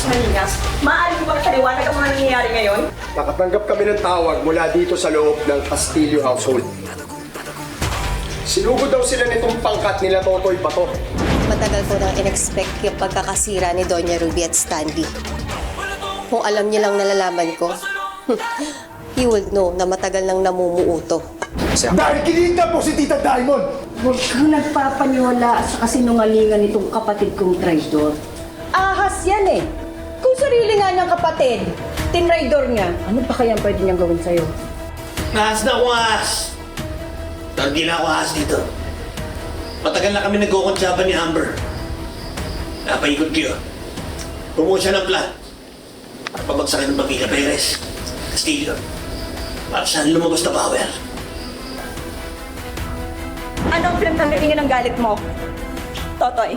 Malinas, maaari mo bang paliwanag ang mga nangyayari ngayon? Nakatanggap kami ng tawag mula dito sa loob ng Castillo household. Sinugod daw sila nitong pangkat nila Totoy Bato. Matagal ko nang in-expect yung pagkakasira ni Doña Ruby at Stanley. Kung alam niya lang nalalaman ko, he would know na matagal nang namumuuto. Dahil kinita mo si Tita Diamond! Huwag kang nagpapaniwala sa kasinungalingan nitong kapatid kong traidor. Ahas yan eh. Kung sarili nga niyang kapatid, tinraidor niya, ano pa kaya pwede niyang gawin sa'yo? Ahas na akong ahas! Targi na ako ahas dito. Matagal na kami nagkukuntsaban ni Amber. Napaikot kayo. Bumuo siya ng plan. Para pabagsakin ng Pamilya Perez. Castillo. Para saan lumabas na power. Ano ang pinagtanggalingan ng galit mo? Totoy.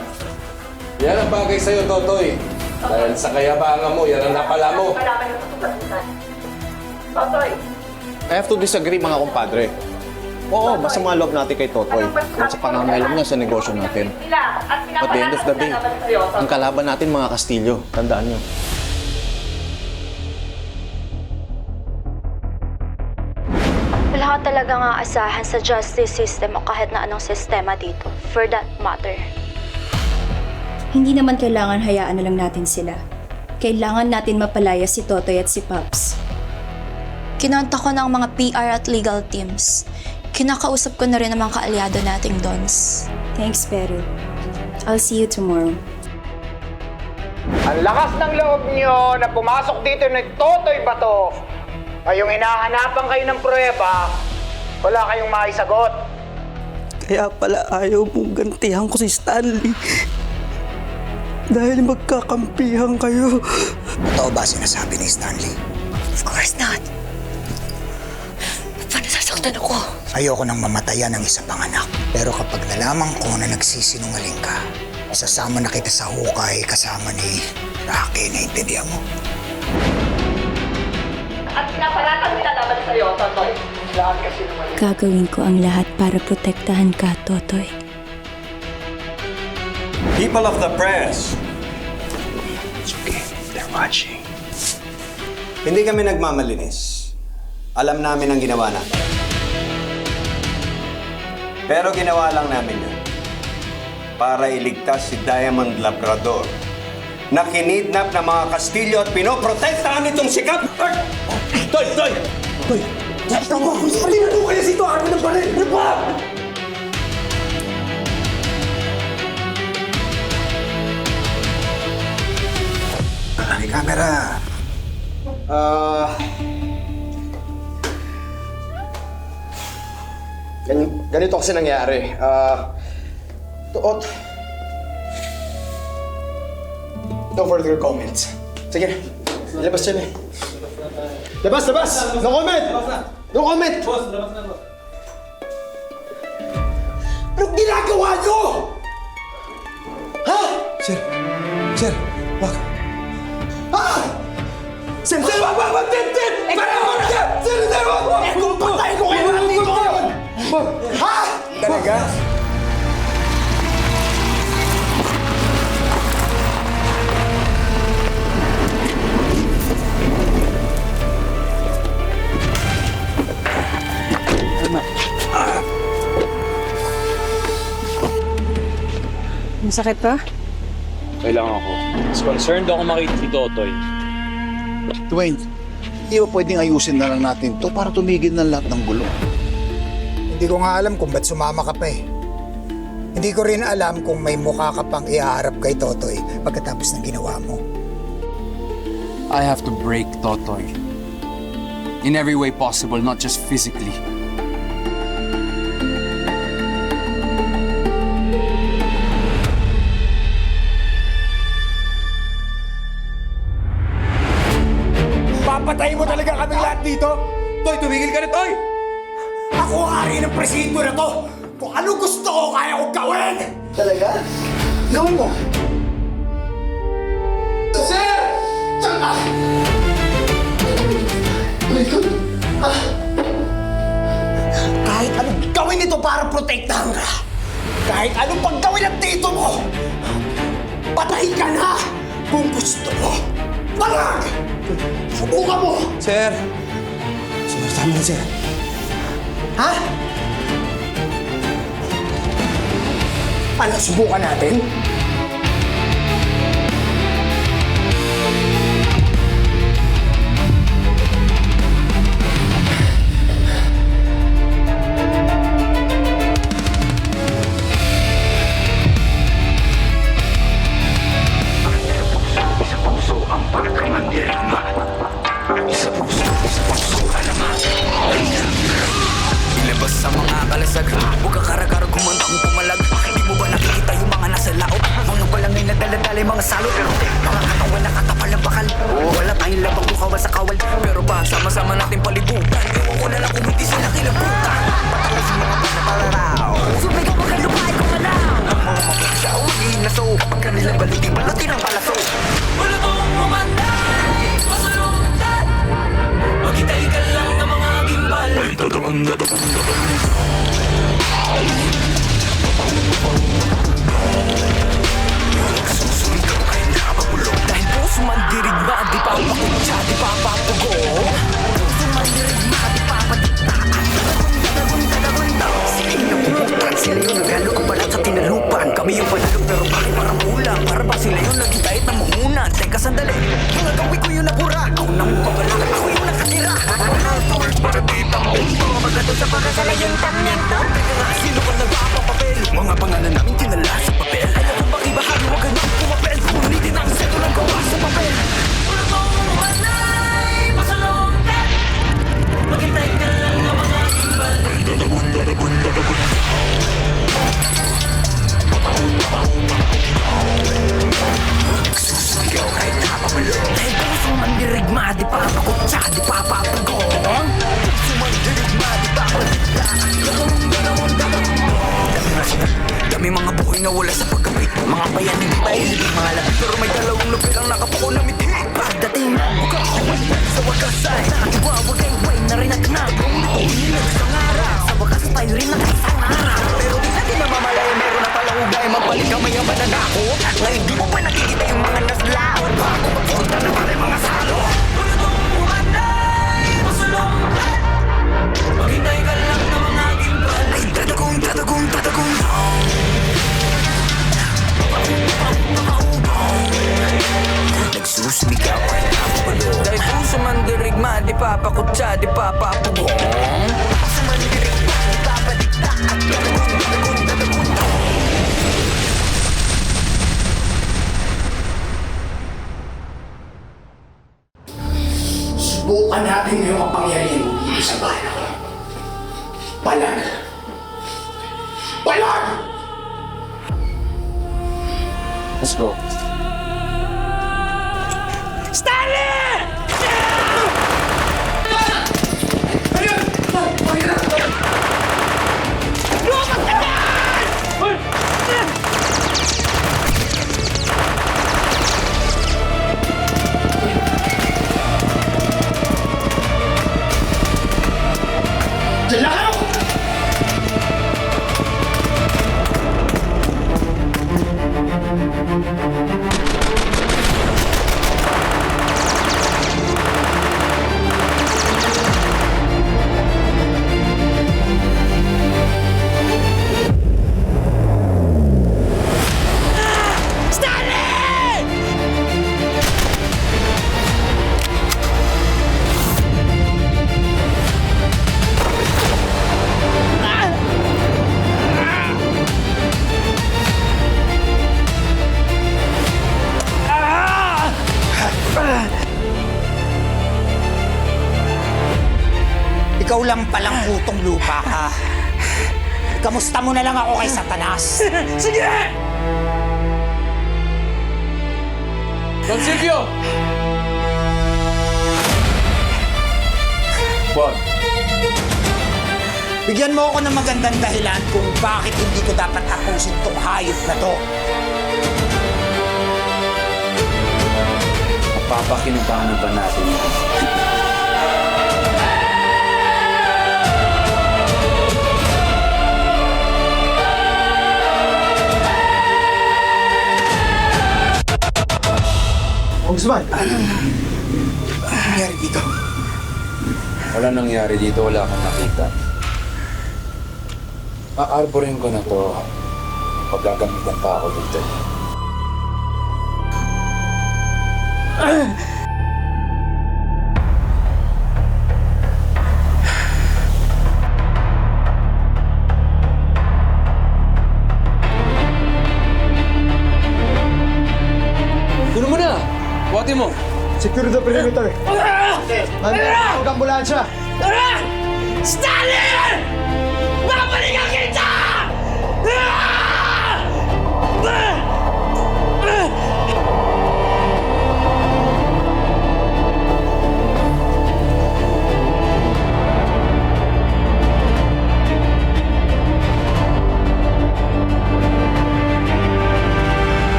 Yan ang bagay sa'yo, Totoy. Dahil sa kayabangan mo, yan ang napala mo. Totoy. I have to disagree, mga kumpadre. Oo, masama loob natin kay Totoy. At sa pangangailangan niya sa negosyo natin. At the end of the day, ang kalaban natin mga Castillo. Tandaan niyo. Wala ka talagang aasahan sa justice system o kahit na anong sistema dito. For that matter. Hindi naman kailangan hayaan na lang natin sila. Kailangan natin mapalaya si Totoy at si Pops. Kinontak ko ng mga PR at legal teams. Kinakausap ko na rin ang mga kaalyado nating Dons. Thanks, Pero. I'll see you tomorrow. Ang lakas ng loob niyo na pumasok dito ni Totoy Bato. Ngayong hinahanapan kayo ng pruweba, wala kayong maisagot. Kaya pala ayaw mong gantihan ko si Stanley. Dahil magkakampihan kayo. Totoo ba sinasabi ni Stanley? Of course not. Paano sasaktan ako? Ayoko nang mamatayan ng isa pang anak. Pero kapag nalaman ko na nagsisinungaling ka, isasama na kita sa hukay kasama ni Rocky, naintindihan mo? At pinapalatang nilalaban sa'yo, Totoy. Lahat kasi sinungaling. Gagawin ko ang lahat para protektahan ka, Totoy. People of the press, It's okay, they're watching. Hindi kami nagmamalinis. Alam namin ang ginawa natin. Pero ginawa lang namin yun para iligtas si Diamond Labrador na kinidnap ng mga Castillo at pinoprotektahan itong sikap. Toy! Toy! Toy! Tama ko! Halina mo kayo sito! Ako ng baril! Ano ba? May camera. Ganito kasi nangyari. No further comments. Sige, labas dyan eh. Labas! No comment! No comment! Anong ginagawa nyo? Ha? Sir, wag. Ha? Sir, wag! Sir! Kung patay ko kayo lang dito! Ha? Talaga? Masakit pa? Kailangan ako. Mas concerned ako makita si Totoy. Dwayne, hindi ba pwedeng ayusin na lang natin to para tumigil ng lahat ng gulo? Hindi ko nga alam kung ba't sumama ka pa eh. Hindi ko rin alam kung may mukha ka pang iharap kay Totoy pagkatapos ng ginawa mo. I have to break Totoy. In every way possible, not just physically. Papatayin mo talaga kaming lahat dito? Toy, tumigil ka na, Toy! Ako ang hari ng presinto na to! Kung ano gusto ko, kaya kong gawin! Talaga? Gawin mo! Sir! Diyan ka! Kahit anong gawin ito para protektahan ka, kahit anong paggawin ng tito mo, patayin ka na kung gusto mo! Palag! Subukan mo! Sir! Sir, tama na, sir. Ha? Ano, subukan natin? Ilabas sa mga kalasag, huwag kang karagar kumanda kung pumalag. Di mo ba nakikita yung mga nasa laot? Mga balangay na daladala yung mga salot. Mga katawan na katapal ng bakal. Wala tayong labang kukawal sa kawal, pero ba sama-sama natin palibutan? Ewan ko na lang kung hindi sila kilabutan. Patalas yung mga panapalaraw, sumigaw ka lumay kung manaw. Ang mga mapagsaw, magiging naso, kapag kanilang baliting balatin ang palaso. Wala tong umanday, masalundan. Maghintay ka lang ng mga gimbal. Susunod kayo nakapagulong. Dahil puso man dirigma, di pa pakutsa, di pa papugo. Puso man dirigma, di pa patitaan. Sila yung napuputan, sila yung nagalo kung balat sa tinalupan. Kami yung panalo pero bakit parang kulang? Para ba sila yung nagkitahit ng mamunan? Teka sandali, mga gawi ko yung napura. Ako nang pagala, ako yung nakatira. Para di tamento, magato sa pagkasala yung tamento. Teka nga, sino ka nagpapapapel? Mga pangalan namin tinala sa papel. Ayaw kong pakibahagi, wag ganyan pumapel. Punitin ang seto ng gawa sa papel. Wala kong umanay, masalungkat. Maghintay ka lang ng mga gimbal. Nagsusuligaw kahit napapalo. Dahil puso man dirigma, di pa pakutsa, di pa papago. Puso man dirigma, di pa patita. Dami mga buhay na wala sa pagkapit. Mga bayan hindi pa ilibig mga lapit. Pero may dalawang lupit ang nakapuko na miti. Pagdating na buka sa wakas ay iwawagay-way na rin at nagong inilag sa araw. Sa wakas tayo rin ang isang araw. Pero di natin namamalay, meron na palang ugay. Magbalik ang may yaman na nako. Ngayon di mo ba nakikita yung mga naslaot? Bago magpunta na pala mga salo. Pagkatong umanay, masulungkat. Maghintay ka lang ng mga gimbal. Ay tatagong, tatagong, tatagong. Nagsusumigaw ay napapalo. Dahil puso man dirigma, di papakutsa, di papapugong. Puso man dirigma, di papadikta. At tatagong, tatagong, tatagong. Subukan natin ngayong kapangyarihan mo dito sa bahay na ko. Palag! Palag! Let's go. Ikaw lang palang utong lupa ka. Kamusta mo na lang ako kay Satanas? Sige! Don Silvio! Bon. Bigyan mo ako ng magandang dahilan kung bakit hindi ko dapat tapusin tong hayop na to. Papakinabangan ba natin yan? Kung Congressman! Ano nangyari dito? Wala nangyari dito, wala kang nakita. Aarborin ko na to. Pagagamitan pa ako dito. Kuno mo na! Buhati mo! Secure the perimeter! Huwag ambulansya! Stalin! Babalikan kita!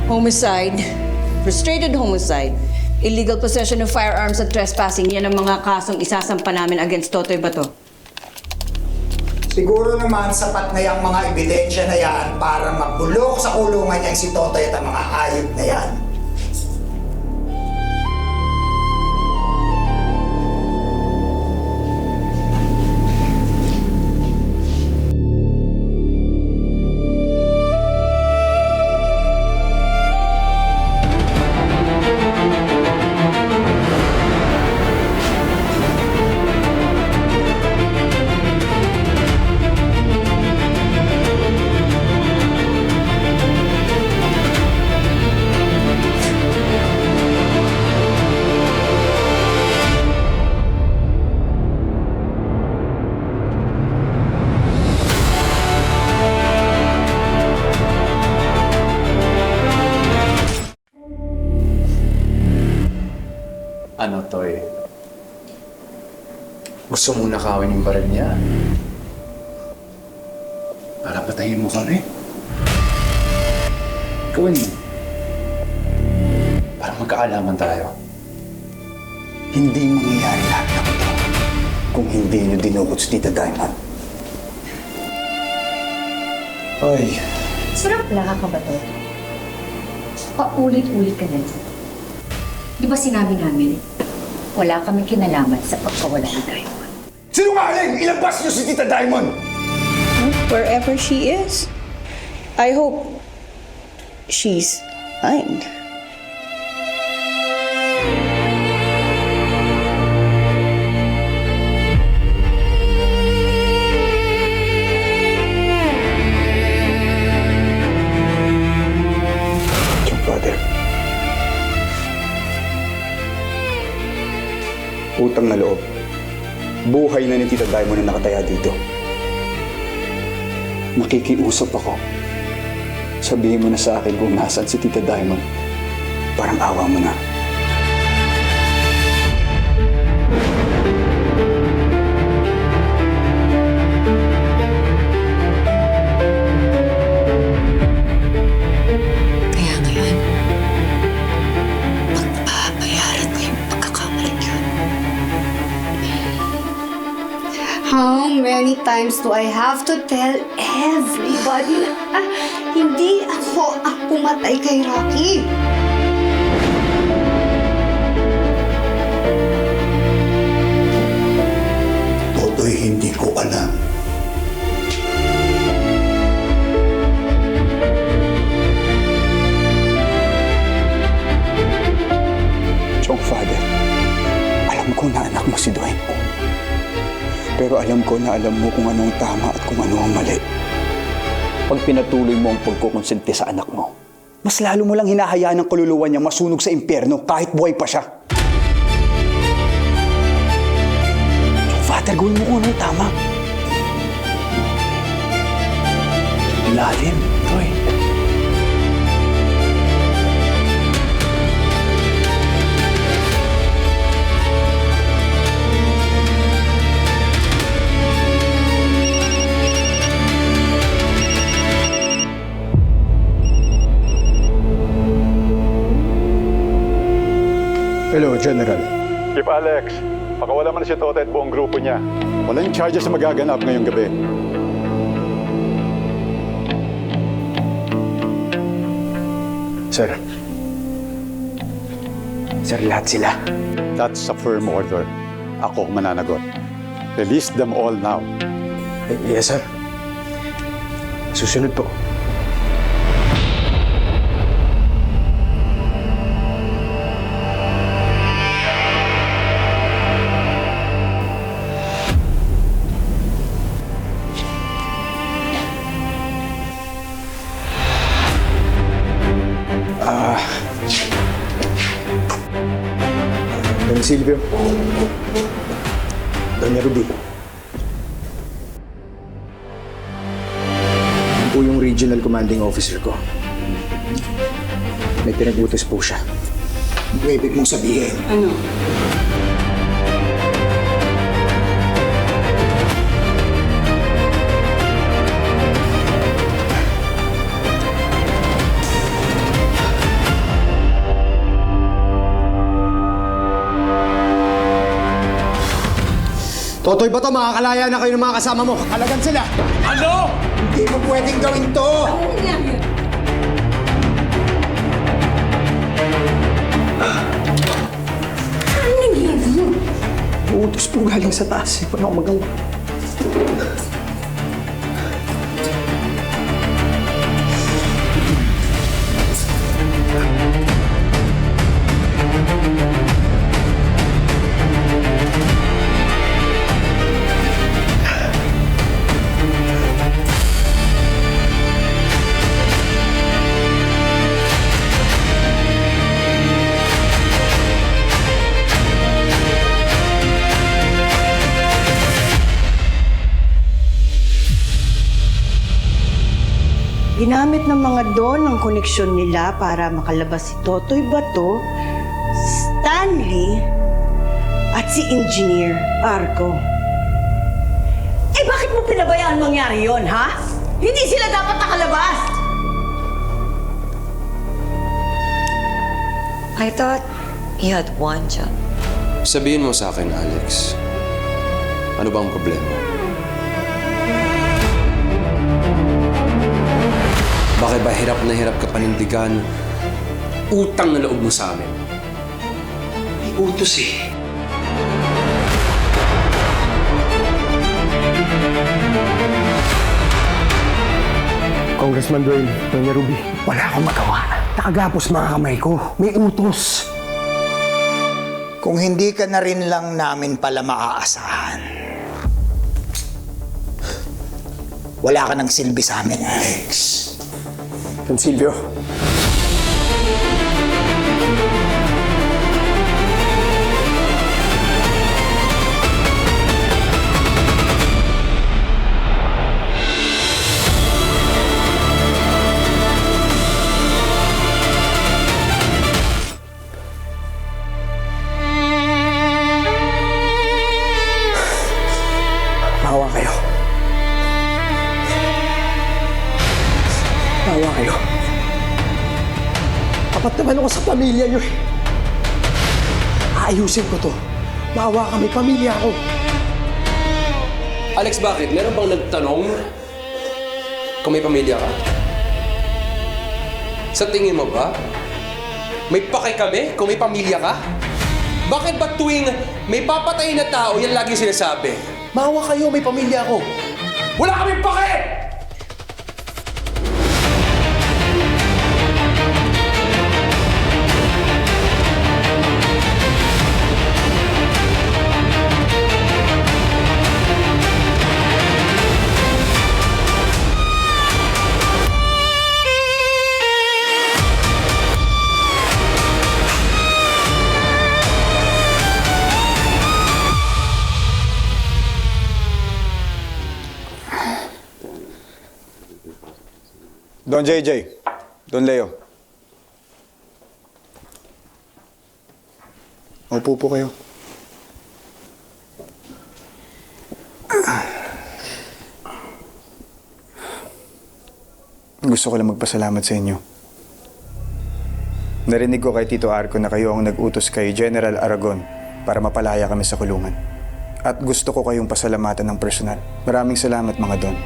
Homicide, frustrated homicide, illegal possession of firearms at trespassing. Yan ang mga kasong isasampa namin against Totoy Bato. Siguro naman sapat na yung mga ebidensya na yan para mabulok sa kulungan niya si Totoy at ang mga hayop na yan. Ano, Toy? Gusto mo nakawin yung baril niya? Para patayin mo kami? Gawin mo. Para magkaalaman tayo. Hindi mangyayari lahat ng ito kung hindi niyo dinukot si Tita Diamond. Ay, Sarap lang ka ba to? Paulit-ulit ka na. Di ba sinabi namin, wala kami kinalaman sa pagkawala ni Diamond? sinungaling! Ilabas niyo si Tita Diamond! Wherever she is, I hope she's fine. Yung father. Utang na loob. Buhay na ni Tita Diamond na nakataya dito. Makikiusap ako. Sabihin mo na sa akin kung nasaan si Tita Diamond. Parang awa mo na. Kaya ngayon, pagbabayaran ko yung pagkakamalan yun. How many times do I have to tell everybody na hindi ako ang pumatay kay Rocky? Totoy, hindi ko alam. Chong father, alam ko na anak mo si Dwayne. Pero alam ko na alam mo kung anong tama at kung ano ang mali. Pag pinatuloy mo ang pagkukonsente sa anak mo, mas lalo mo lang hinahayaan ang kaluluwa niya masunog sa impyerno kahit buhay pa siya. So, Father, gawin mo kung anong tama. Lalim, Toy. Hello, General. Chief Alex, pakawala mo na si Totoy at buong grupo niya. Walang charges na magaganap ngayong gabi. Sir. Sir, lahat sila. That's a firm order. Ako ang mananagot. Release them all now. Yes, sir. Susunod po. Don Silvio. Doña Ruby. Yan po yung regional commanding officer ko. May pinag-utos po siya. Ano ibig mong sabihin? Ano? Totoy ba to? Makakalaya na kayo ng mga kasama mo. Kalagan sila. Ano? Hindi mo pwedeng gawin to. Ano nangyari? Ano nangyari? Utos po galing sa taas. Wala akong magawa. Ginamit ng mga Don ang koneksyon nila para makalabas si Totoy Bato, Stanley, at si Engineer Arco. Eh bakit mo pinabayaan mangyari yon, ha? Hindi sila dapat nakalabas! I thought you had one job. Sabihin mo sa akin, Alex. Ano bang problema? Bakit ba hirap na hirap ka panindigan? Utang na loob mo sa amin. May utos eh. Congressman Dwayne, Doña Ruby, wala akong magawa. Nakagapos mga kamay ko. May utos. Kung hindi ka na rin lang namin pala maaasahan, wala ka ng silbi sa amin, Alex. Don Silvio. Maawa kayo. Maawa kayo. Tapat naman ako sa pamilya niyo eh. Aayusin ko to. Maawa kami, pamilya ko. Alex, bakit? Meron bang nagtanong kung may pamilya ka? Sa tingin mo ba? May pake kami kung may pamilya ka? Bakit ba tuwing may papatay na tao, yan lagi sinasabi? Maawa kayo, may pamilya ako. Wala kaming pake! Don JJ, Don Leo. Upo po kayo. Gusto ko lang magpasalamat sa inyo. Narinig ko kay Tito Arco na kayo ang nag-utos kay General Aragon para mapalaya kami sa kulungan. At gusto ko kayong pasalamatan ng personal. Maraming salamat mga Don.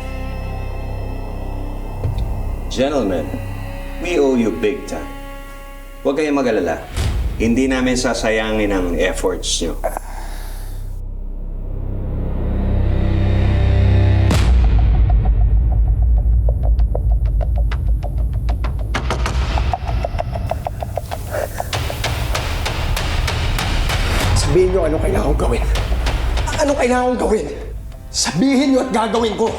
Gentlemen, we owe you big time. Huwag kayong mag-alala. Hindi namin sasayangin ang efforts nyo. Sabihin nyo anong kailangan kong gawin. Anong kailangan kong gawin? Sabihin nyo at gagawin ko.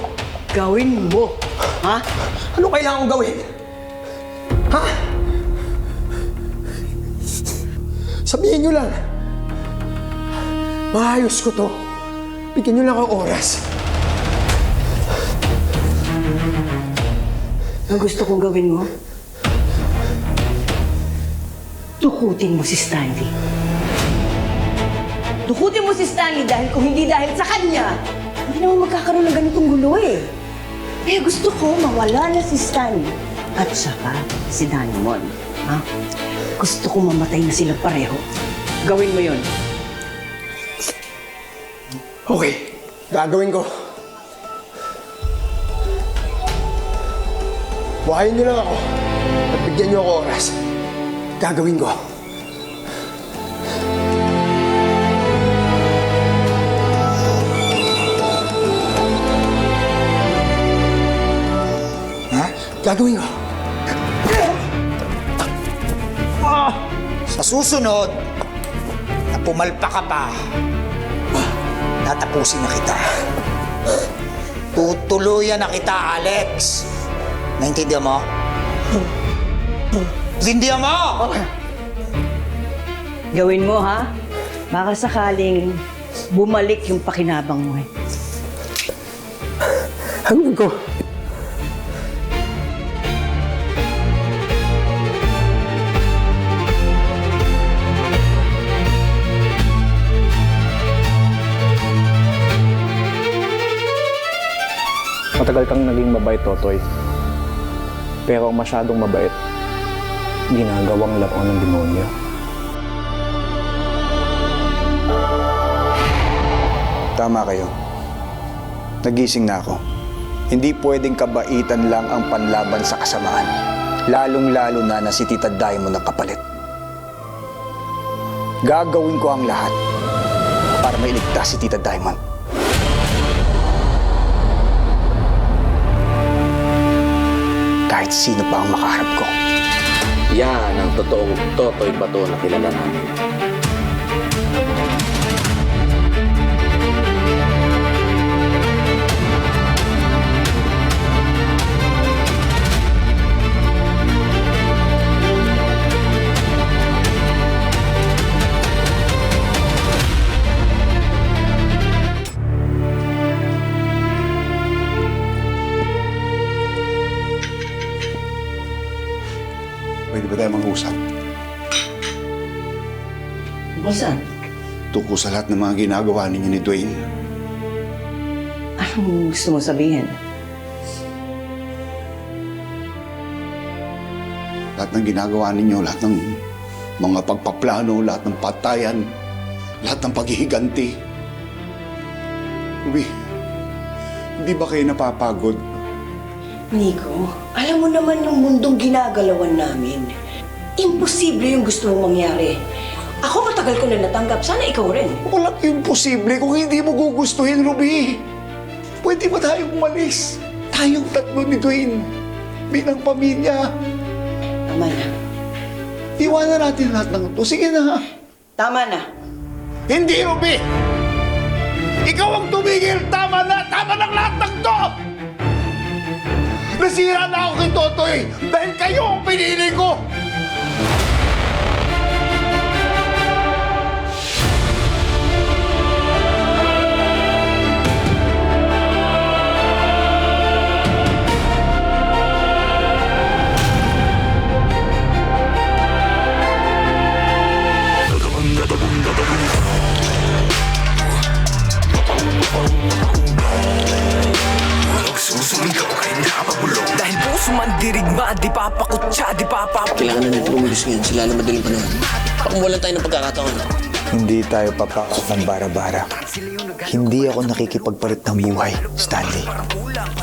Gawin mo. Ha? Anong kailangan kong gawin? Ha? Sabihin nyo lang. Maayos ko to. Bigyan nyo lang ang oras. Ang gusto kong gawin mo, tukutin mo si Stanley. Tukutin mo si Stanley dahil kung hindi dahil sa kanya, hindi naman magkakaroon ng ganitong gulo eh. Kaya gusto ko mawala na si Stanley at saka si Diamond. Ha? Gusto ko mamatay na sila pareho. Gawin mo yun. Okay, gagawin ko. Buhayin niyo lang ako at bigyan niyo ako oras. Gagawin ko. Ha? Gagawin ko. Sa susunod, na pumalpa ka pa, tatapusin na kita. Tutuluyan na kita, Alex. Naintindihan mo? Naintindihan mo? Gawin mo, ha? Baka sakaling bumalik yung pakinabang mo eh. Hanggang ko. Matagal kang naging mabait, Totoy. Pero ang masyadong mabait, ginagawang laruan ng demonyo. Tama kayo. Nagising na ako. Hindi pwedeng kabaitan lang ang panlaban sa kasamaan. Lalong-lalo na si Tita Diamond ang kapalit. Gagawin ko ang lahat para mailigtas si Tita Diamond. Kahit sino pa ang makaharap ko. Yan ang totoong Totoy Bato na kilala namin. Pwede ba tayo mag-usap? Saan? Tungkol sa lahat ng mga ginagawa ninyo ni Dwayne. Anong gusto mo sabihin? Lahat ng ginagawa ninyo, lahat ng mga pagpaplano, lahat ng patayan, lahat ng paghihiganti. Ruby, hindi ba kayo napapagod? Nico, alam mo naman yung mundong ginagalawan namin. Imposible yung gusto mong mangyari. Ako matagal ko na natanggap. Sana ikaw rin. Walang imposible kung hindi mo gugustuhin, Ruby. Pwede ba tayong umalis? Tayong tatlo ni Dwayne. Bilang pamilya. Tama na. Iwanan natin lahat ng ito. Sige na. Tama na. Hindi, Ruby! Ikaw ang tumigil! Tama na! Tama ng lahat ng to! Nasira na ako kay Totoy dahil kayo ang pinili ko! Dahil puso man dirigma, di papakutsa, di papapulong. Kailangan na natin umalis ngayon. Sila na madaling panahon. Pakamuwalan tayo ng pagkakataon. Hindi tayo papasok ng bara-bara. Hindi ako nakikipagpalit ng buhay, Stanley.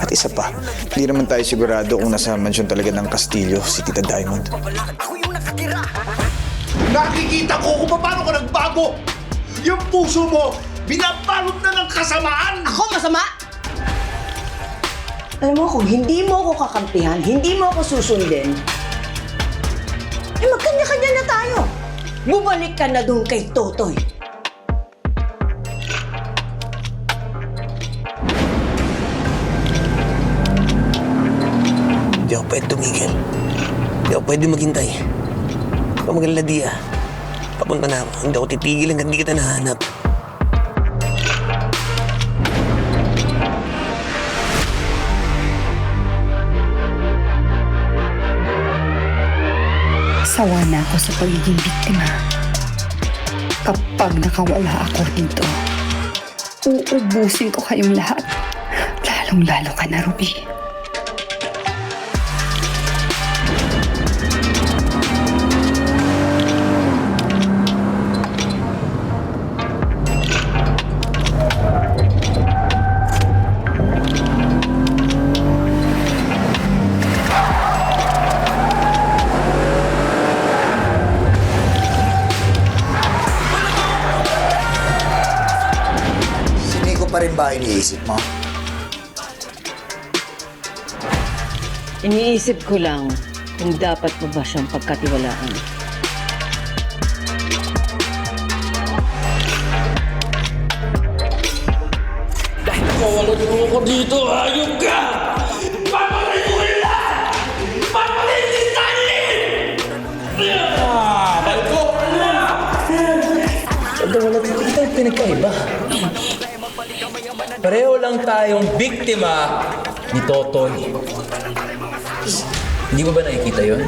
At isa pa, hindi naman tayo sigurado kung nasa mansyon talaga ng Castillo si Tita Diamond. Nakikita ko kung paano ka nagbago! Yung puso mo, binabalot na ng kasamaan! Ako masama? Alam mo, kung hindi mo ako kakampihan, hindi mo ako susundin, magkanya-kanya na tayo. Bumalik ka na doon kay Totoy. Hindi ako pwede tumigil. Hindi ako pwede maghintay. Huwag magalala, Dia. Papunta na ako. Hindi ako titigil hanggang hindi kita nahanap. Sawa na ako sa pagiging biktima. Kapag nakawala ako dito, uubusin ko kayong lahat. Lalong-lalo ka na, Ruby. Pa rin ba iniisip mo? Iniisip ko lang kung dapat pa ba siyang pagkatiwalaan. Dahil nakawalad mo ako dito, ayok ka! Papatay ko kayo lahat! Papatay si Stanley! Balik ko! Wala tayong pinagkaiba. Pareho lang tayong biktima ni Totoy. Hindi mo ba nakikita yun?